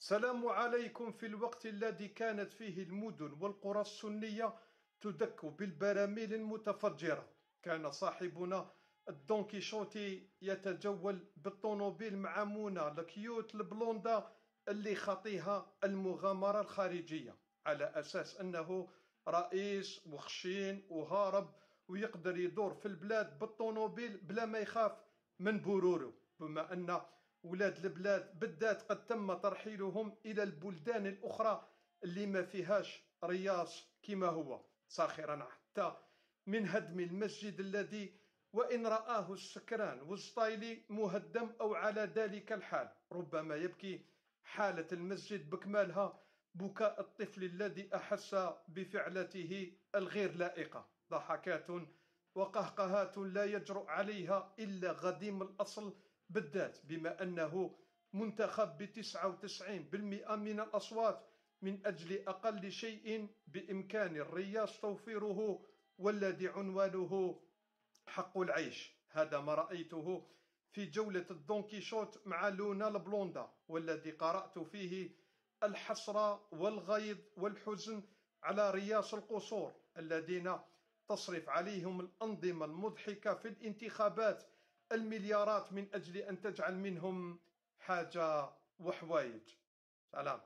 سلام عليكم. في الوقت الذي كانت فيه المدن والقرى السنية تدك بالبراميل المتفجرة، كان صاحبنا الدون كيشوتي يتجول بالطوموبيل مع منى الكيوت البلوندا اللي خاطيها المغامرة الخارجية، على أساس أنه رئيس وخشين وهارب ويقدر يدور في البلاد بالطوموبيل بلا ما يخاف من بورورو، بما أن ولاد البلاد بالذات قد تم ترحيلهم إلى البلدان الأخرى اللي ما فيهاش رياس كما هو، ساخرا حتى من هدم المسجد الذي وإن رآه السكران والسطايلي مهدم أو على ذلك الحال ربما يبكي حالة المسجد بكمالها بكاء الطفل الذي أحس بفعلته الغير لائقة. ضحكات وقهقهات لا يجرؤ عليها إلا غديم الأصل، بالذات بما أنه منتخب ب99% من الأصوات من أجل أقل شيء بإمكان الرياس توفيره، والذي عنوانه حق العيش. هذا ما رأيته في جولة الدون كيشوت مع لونا البلوندا، والذي قرأت فيه الحسرة والغيظ والحزن على رياس القصور الذين تصرف عليهم الأنظمة المضحكة في الانتخابات المليارات من أجل أن تجعل منهم حاجة وحوايج. سلام.